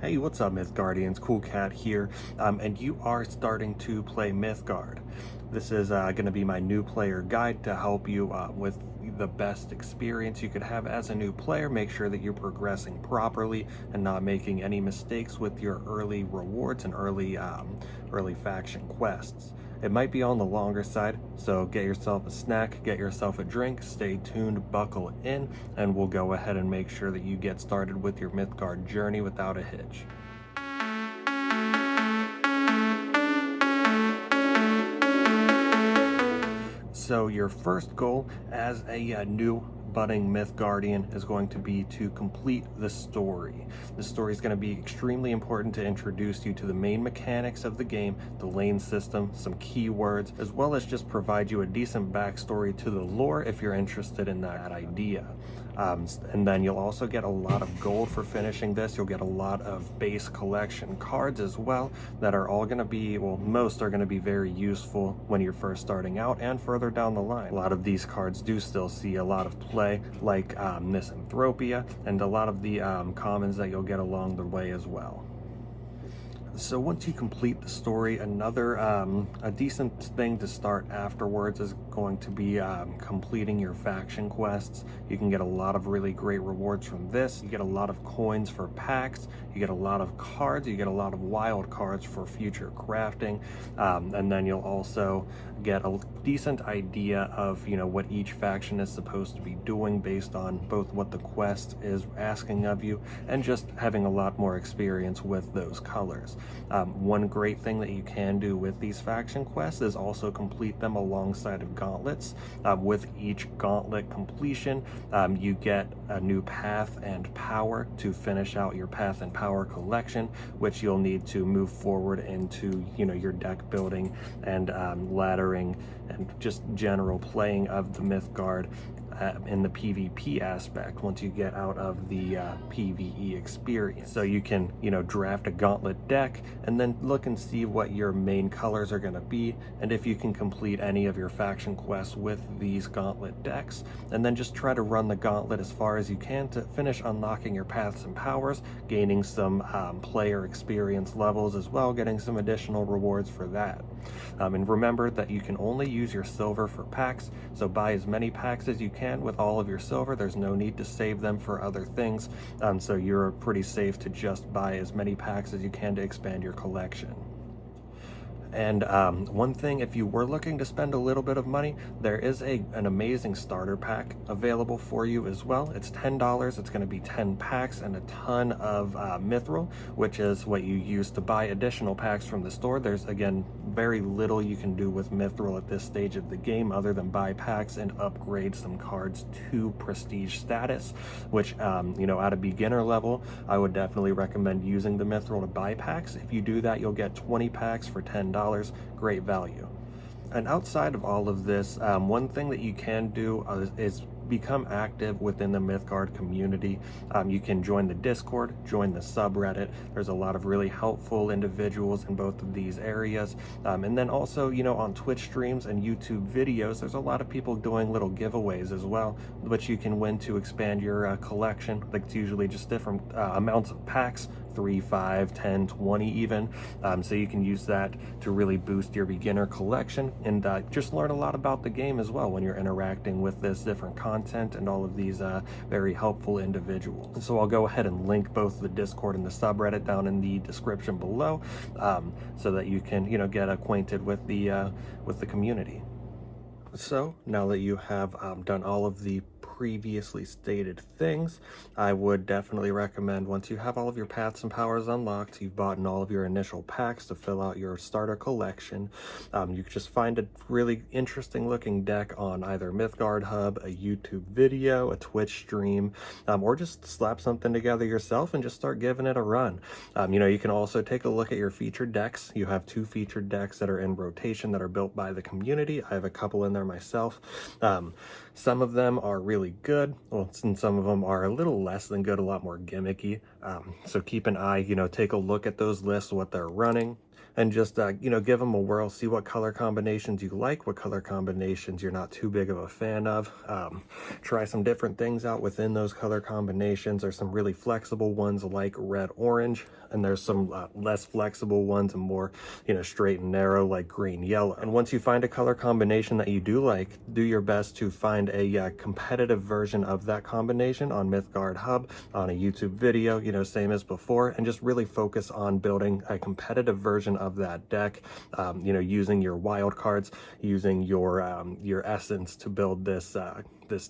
Hey, what's up, Mythgardians? Cool Cat here, and you are starting to play Mythgard. This is going to be my new player guide to help you with the best experience you could have as a new player. Make sure that you're progressing properly and not making any mistakes with your early rewards and early faction quests. It might be on the longer side, so get yourself a snack, get yourself a drink, stay tuned, buckle in, and we'll go ahead and make sure that you get started with your Mythgard journey without a hitch. So your first goal as a new budding Mythgardian is going to be to complete the story. The story is going to be extremely important to introduce you to the main mechanics of the game, the lane system, some keywords, as well as just provide you a decent backstory to the lore if you're interested in that idea. And then you'll also get a lot of gold for finishing this. You'll get a lot of base collection cards as well that are all going to be, well, most are going to be very useful when you're first starting out and further down the line. A lot of these cards do still see a lot of play, like Misanthropia, and a lot of the commons that you'll get along the way as well. So once you complete the story, another a decent thing to start afterwards is going to be completing your faction quests. You can get a lot of really great rewards from this. You get a lot of coins for packs, you get a lot of cards, you get a lot of wild cards for future crafting, and then you'll also get a decent idea of what each faction is supposed to be doing based on both what the quest is asking of you and just having a lot more experience with those colors. One great thing that you can do with these faction quests is also complete them alongside of gauntlets. With each gauntlet completion, you get a new path and power to finish out your path and power collection, which you'll need to move forward into your deck building and laddering and just general playing of the Mythgard in the PvP aspect once you get out of the PvE experience. So you can, draft a gauntlet deck and then look and see what your main colors are going to be, and if you can complete any of your faction quests with these gauntlet decks, and then just try to run the gauntlet as far as you can to finish unlocking your paths and powers, gaining some player experience levels as well, getting some additional rewards for that. And remember that you can only use your silver for packs, so buy as many packs as you can with all of your silver. There's no need to save them for other things, so you're pretty safe to just buy as many packs as you can to expand your collection. And one thing, if you were looking to spend a little bit of money, there is an amazing starter pack available for you as well. It's $10. It's going to be 10 packs and a ton of mithril, which is what you use to buy additional packs from the store. There's, again, very little you can do with mithril at this stage of the game other than buy packs and upgrade some cards to prestige status, which, at a beginner level, I would definitely recommend using the mithril to buy packs. If you do that, you'll get 20 packs for $10. Great value. And outside of all of this, one thing that you can do is become active within the Mythgard community. You can join the Discord, join the subreddit. There's a lot of really helpful individuals in both of these areas. And then also, on Twitch streams and YouTube videos, there's a lot of people doing little giveaways as well, which you can win to expand your collection. Like, it's usually just different amounts of packs, 3, 5, 10, 20 even. So you can use that to really boost your beginner collection and just learn a lot about the game as well when you're interacting with this different content and all of these very helpful individuals. So I'll go ahead and link both the Discord and the subreddit down in the description below, so that you can get acquainted with the community. So now that you have done all of the previously stated things, I would definitely recommend, once you have all of your paths and powers unlocked, you've bought in all of your initial packs to fill out your starter collection, you could just find a really interesting looking deck on either Mythgard Hub, a YouTube video, a Twitch stream, or just slap something together yourself and just start giving it a run. You can also take a look at your featured decks. You have 2 featured decks that are in rotation that are built by the community. I have a couple in there myself. Some of them are really good, and some of them are a little less than good, a lot more gimmicky. So keep an eye, take a look at those lists, what they're running, and just, give them a whirl, see what color combinations you like, what color combinations you're not too big of a fan of. Try some different things out within those color combinations. There's some really flexible ones like red, orange, and there's some less flexible ones and more, straight and narrow like green, yellow. And once you find a color combination that you do like, do your best to find a competitive version of that combination on Mythgard Hub, on a YouTube video, same as before, and just really focus on building a competitive version of that deck, using your wild cards, using your essence to build this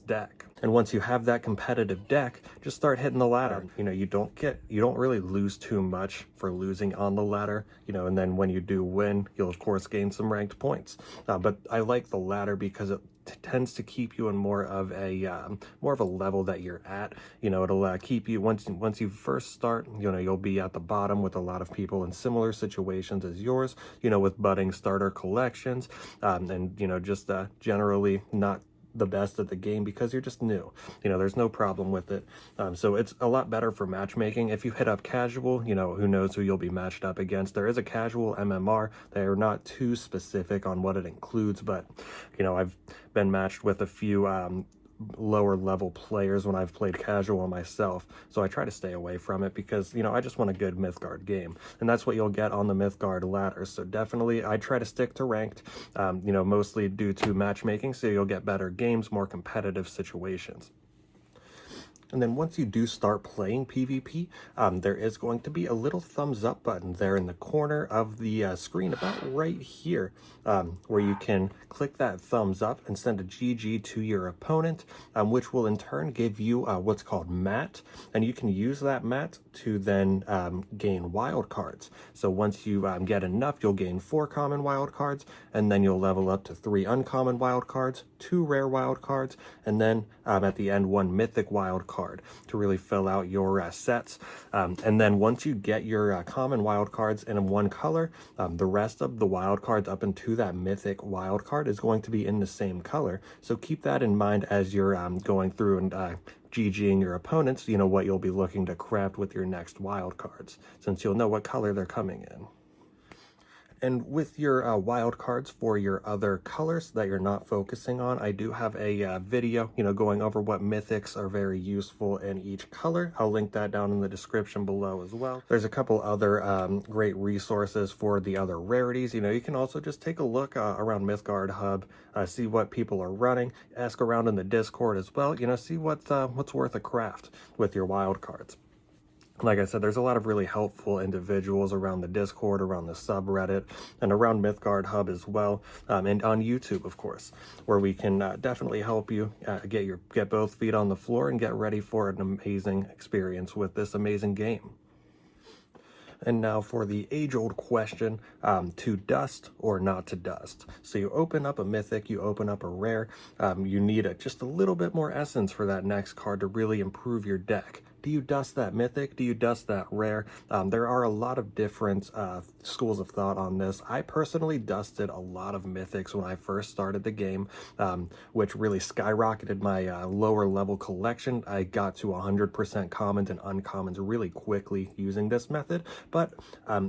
deck. And once you have that competitive deck, just start hitting the ladder. You don't really lose too much for losing on the ladder, and then when you do win, you'll of course gain some ranked points. But I like the ladder because it tends to keep you in more of a level that you're at. It'll keep you, once you first start, you'll be at the bottom with a lot of people in similar situations as yours, with budding starter collections, and just generally not the best at the game because you're just new. There's no problem with it. So it's a lot better for matchmaking. If you hit up casual, who knows who you'll be matched up against. There is a casual MMR. They are not too specific on what it includes, but I've been matched with a few lower level players when I've played casual myself, so I try to stay away from it because I just want a good Mythgard game, and that's what you'll get on the Mythgard ladder. So definitely I try to stick to ranked, mostly due to matchmaking, so you'll get better games, more competitive situations. And then once you do start playing PvP, there is going to be a little thumbs up button there in the corner of the screen, about right here, where you can click that thumbs up and send a GG to your opponent, which will in turn give you what's called mat, and you can use that mat to then gain wild cards. So once you get enough, you'll gain 4 common wild cards, and then you'll level up to 3 uncommon wild cards, 2 rare wild cards, and then at the end 1 mythic wild card to really fill out your sets. And then once you get your common wild cards in one color, the rest of the wild cards up into that mythic wild card is going to be in the same color. So keep that in mind as you're going through and GGing your opponents, what you'll be looking to craft with your next wild cards, since you'll know what color they're coming in. And with your wild cards for your other colors that you're not focusing on, I do have a video, going over what mythics are very useful in each color. I'll link that down in the description below as well. There's a couple other great resources for the other rarities. You can also just take a look around Mythgard Hub, see what people are running, ask around in the Discord as well, see what's worth a craft with your wild cards. Like I said, there's a lot of really helpful individuals around the Discord, around the subreddit, and around Mythgard Hub as well, and on YouTube, of course, where we can definitely help you get both feet on the floor and get ready for an amazing experience with this amazing game. And now for the age-old question, to dust or not to dust. So you open up a mythic, you open up a rare, you need just a little bit more essence for that next card to really improve your deck. Do you dust that mythic? Do you dust that rare? There are a lot of different schools of thought on this. I personally dusted a lot of mythics when I first started the game, which really skyrocketed my lower level collection. I got to 100% commons and uncommons really quickly using this method, but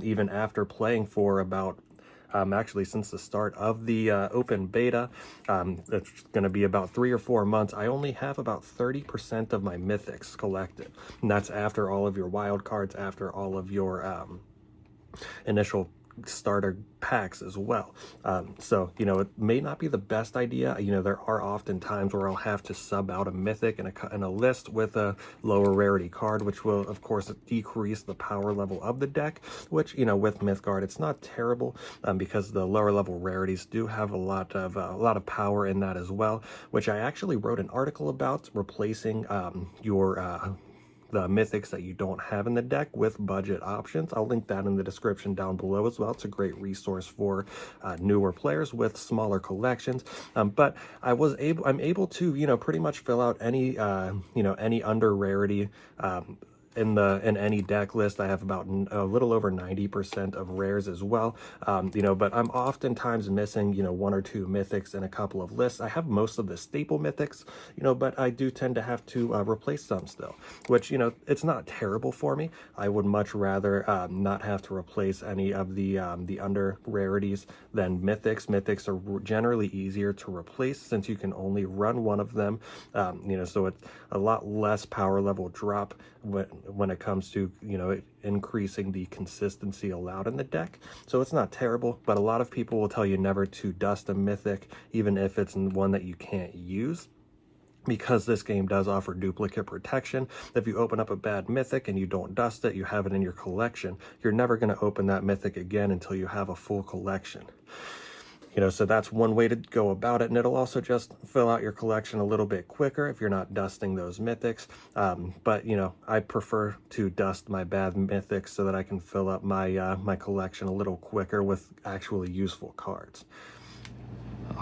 even after playing for about actually since the start of the open beta, it's going to be about 3 or 4 months, I only have about 30% of my mythics collected, and that's after all of your wild cards, after all of your initial starter packs as well. So it may not be the best idea. There are often times where I'll have to sub out a mythic in a list with a lower rarity card, which will of course decrease the power level of the deck, which with Mythgard it's not terrible, because the lower level rarities do have a lot of power in that as well, which I actually wrote an article about, replacing the mythics that you don't have in the deck with budget options. I'll link that in the description down below as well. It's a great resource for newer players with smaller collections. But I'm able to pretty much fill out any any under rarity in any deck list, I have about a little over 90% of rares as well. But I'm oftentimes missing, 1 or 2 mythics in a couple of lists. I have most of the staple mythics, but I do tend to have to replace some still, which, it's not terrible for me. I would much rather not have to replace any of the under rarities than mythics. Mythics are generally easier to replace since you can only run one of them, so it's a lot less power level drop when it comes to, increasing the consistency allowed in the deck. So it's not terrible, but a lot of people will tell you never to dust a mythic, even if it's one that you can't use, because this game does offer duplicate protection. If you open up a bad mythic and you don't dust it, you have it in your collection, you're never going to open that mythic again until you have a full collection. So that's one way to go about it, and it'll also just fill out your collection a little bit quicker if you're not dusting those mythics. But I prefer to dust my bad mythics so that I can fill up my my collection a little quicker with actually useful cards.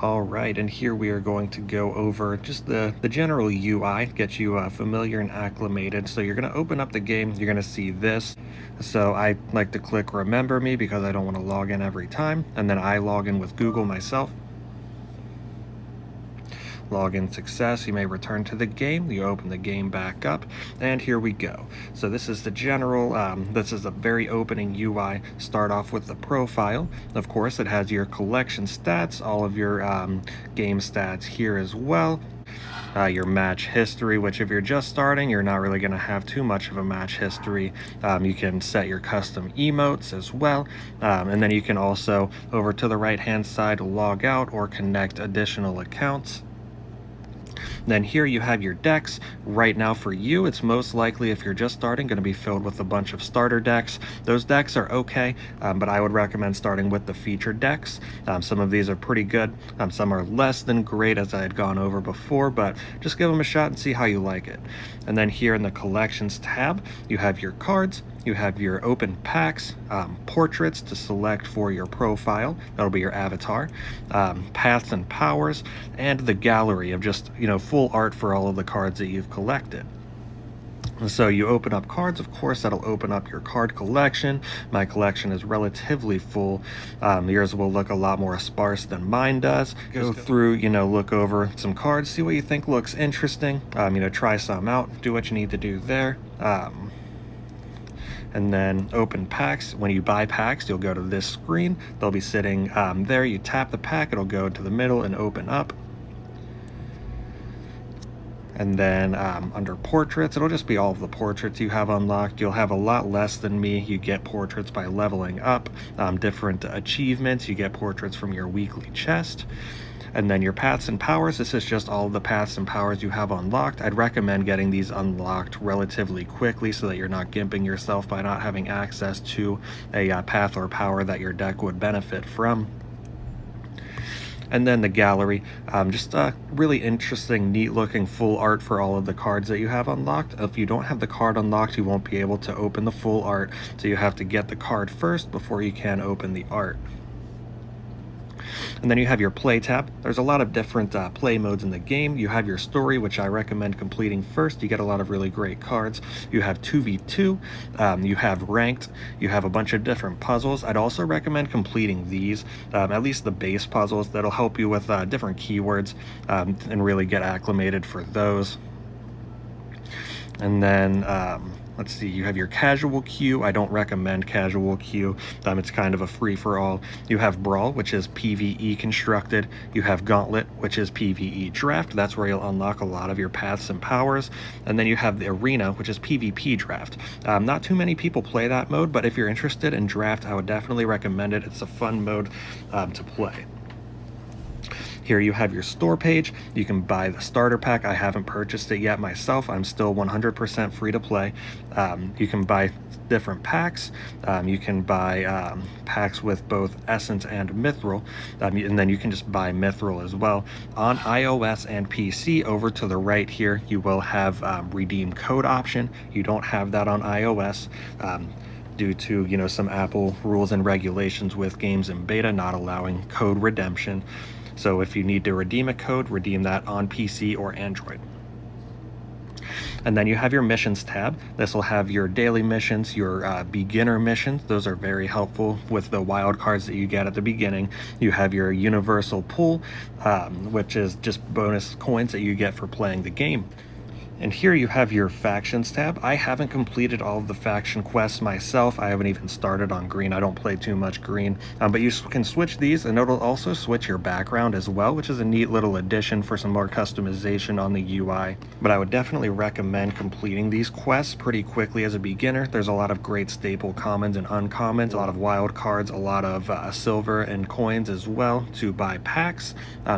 All right, and here we are going to go over just the general UI, get you familiar and acclimated. So you're going to open up the game, you're going to see this. So I like to click remember me because I don't want to log in every time, and then I log in with Google myself. Login success, you may return to the game. You open the game back up, and here we go. So this is the general, this is a very opening UI. Start off with the profile. Of course, it has your collection stats, all of your game stats here as well. Your match history, which if you're just starting, you're not really going to have too much of a match history. You can set your custom emotes as well. And then you can also, over to the right hand side, log out or connect additional accounts. Then here you have your decks. Right now for you, it's most likely, if you're just starting, going to be filled with a bunch of starter decks. Those decks are okay, but I would recommend starting with the featured decks. Some of these are pretty good. Some are less than great, as I had gone over before, but just give them a shot and see how you like it. And then here in the collections tab, you have your cards. You have your open packs, portraits to select for your profile. That'll be your avatar, paths and powers, and the gallery of just, full art for all of the cards that you've collected. So you open up cards, of course, that'll open up your card collection. My collection is relatively full. Yours will look a lot more sparse than mine does. Go through, look over some cards, see what you think looks interesting. Try some out, do what you need to do there. And then open packs. When you buy packs, you'll go to this screen. They'll be sitting there. You tap the pack, it'll go to the middle and open up. And then under portraits, it'll just be all of the portraits you have unlocked. You'll have a lot less than me. You get portraits by leveling up, different achievements. You get portraits from your weekly chest. And then your paths and powers, this is just all of the paths and powers you have unlocked. I'd recommend getting these unlocked relatively quickly so that you're not gimping yourself by not having access to a path or power that your deck would benefit from. And then the gallery, just really interesting, neat looking full art for all of the cards that you have unlocked. If you don't have the card unlocked, you won't be able to open the full art, so you have to get the card first before you can open the art. And then you have your play tab. There's a lot of different play modes in the game. You have your story, which I recommend completing first. You get a lot of really great cards. You have 2v2, you have ranked, you have a bunch of different puzzles. I'd also recommend completing these, at least the base puzzles. That'll help you with different keywords and really get acclimated for those. And then let's see, you have your casual queue. I don't recommend casual queue. It's kind of a free-for-all. You have Brawl, which is PvE constructed. You have Gauntlet, which is PvE draft. That's where you'll unlock a lot of your paths and powers. And then you have the Arena, which is PvP draft. Not too many people play that mode, but if you're interested in draft, I would definitely recommend it. It's a fun mode to play. Here you have your store page. You can buy the starter pack. I haven't purchased it yet myself. I'm still 100% free to play. You can buy different packs. You can buy packs with both Essence and Mithril, and then you can just buy Mithril as well. On iOS and PC, over to the right here, you will have redeem code option. You don't have that on iOS. Due to some Apple rules and regulations with games in beta not allowing code redemption. So if you need to redeem a code, redeem that on PC or Android. And then you have your missions tab. This will have your daily missions, your beginner missions. Those are very helpful with the wild cards that you get at the beginning. You have your universal pool, which is just bonus coins that you get for playing the game. And here you have your factions tab. I haven't completed all of the faction quests myself. I haven't even started on green. I don't play too much green, but you can switch these, and it'll also switch your background as well, which is a neat little addition for some more customization on the UI. But I would definitely recommend completing these quests pretty quickly as a beginner. There's a lot of great staple commons and uncommons, a lot of wild cards, a lot of silver and coins as well to buy packs.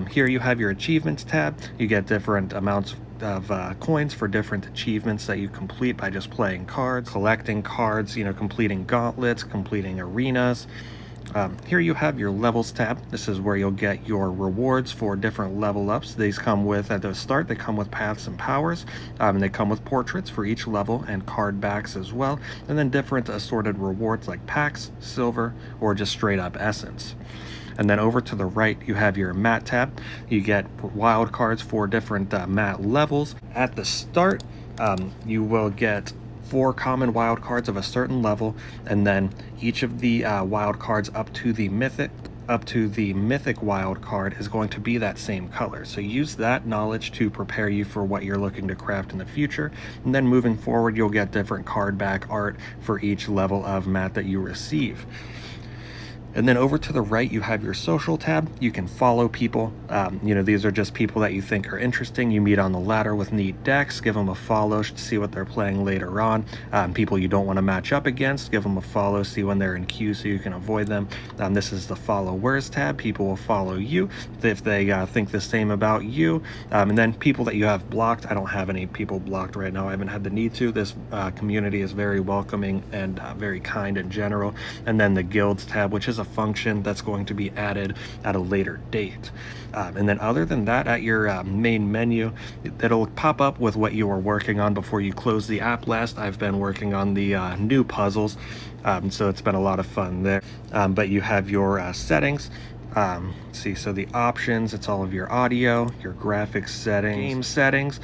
Here you have your achievements tab. You get different amounts of coins for different achievements that you complete by just playing cards, collecting cards, completing gauntlets, completing arenas. Here you have your levels tab. This is where you'll get your rewards for different level ups. These come with, at the start, they come with paths and powers, and they come with portraits for each level and card backs as well, and then different assorted rewards like packs, silver, or just straight up essence. And then over to the right, you have your mat tab. You get wild cards for different mat levels. At the start, you will get 4 common wild cards of a certain level, and then each of the wild cards up to the mythic wild card is going to be that same color. So use that knowledge to prepare you for what you're looking to craft in the future. And then moving forward, you'll get different card back art for each level of mat that you receive. And then over to the right, you have your social tab. You can follow people. These are just people that you think are interesting. You meet on the ladder with neat decks, give them a follow to see what they're playing later on. People you don't want to match up against, give them a follow, see when they're in queue so you can avoid them. This is the followers tab. People will follow you if they think the same about you. And then people that you have blocked. I don't have any people blocked right now. I haven't had the need to. This community is very welcoming and very kind in general. And then the guilds tab, which is a function that's going to be added at a later date. And then other than that, at your main menu, it'll pop up with what you were working on before you close the app last. I've been working on the new puzzles, so it's been a lot of fun there. But you have your settings. See, so the options, it's all of your audio, your graphics settings, game settings.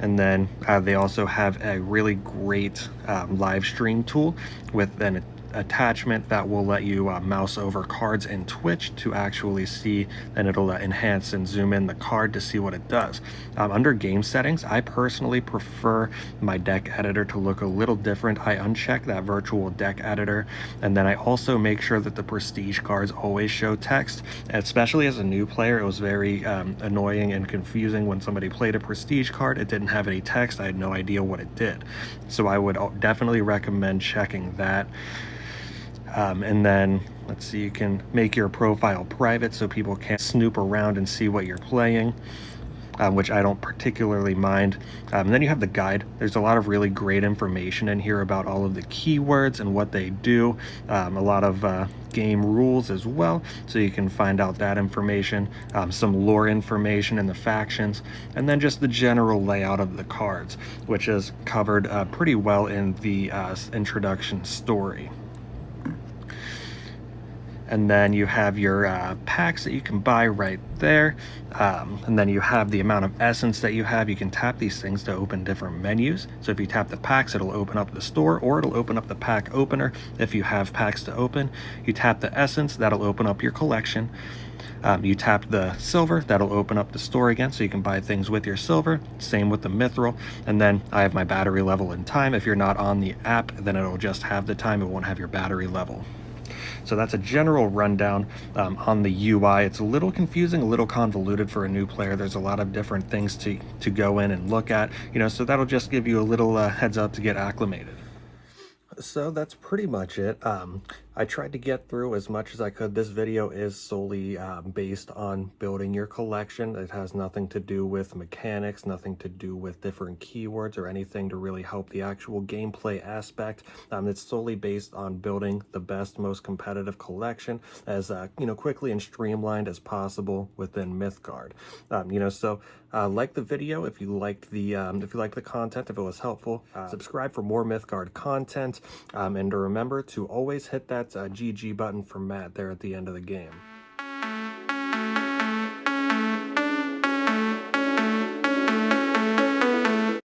And then they also have a really great live stream tool with an attachment that will let you mouse over cards in Twitch to actually see, and it'll enhance and zoom in the card to see what it does. Under game settings, I personally prefer my deck editor to look a little different. I uncheck that virtual deck editor, and then I also make sure that the prestige cards always show text. Especially as a new player, it was very annoying and confusing when somebody played a prestige card. It didn't have any text. I had no idea what it did. So I would definitely recommend checking that. And then let's see, you can make your profile private so people can't snoop around and see what you're playing, which I don't particularly mind. And then you have the guide. There's a lot of really great information in here about all of the keywords and what they do, a lot of game rules as well, so you can find out that information, some lore information in the factions, and then just the general layout of the cards, which is covered pretty well in the introduction story. And then you have your packs that you can buy right there. And then you have the amount of essence that you have. You can tap these things to open different menus. So if you tap the packs, it'll open up the store, or it'll open up the pack opener if you have packs to open. You tap the essence, that'll open up your collection. You tap the silver, that'll open up the store again, so you can buy things with your silver. Same with the mithril. And then I have my battery level and time. If you're not on the app, then it'll just have the time. It won't have your battery level. So that's a general rundown on the UI. It's a little confusing, a little convoluted for a new player. There's a lot of different things to go in and look at, so that'll just give you a little heads up to get acclimated. So that's pretty much it. I tried to get through as much as I could. This video is solely based on building your collection. It has nothing to do with mechanics, nothing to do with different keywords or anything to really help the actual gameplay aspect. It's solely based on building the best, most competitive collection as quickly and streamlined as possible within Mythgard. So like the video if you liked the content, if it was helpful. Subscribe for more Mythgard content, and to remember to always hit that GG button for Matt there at the end of the game.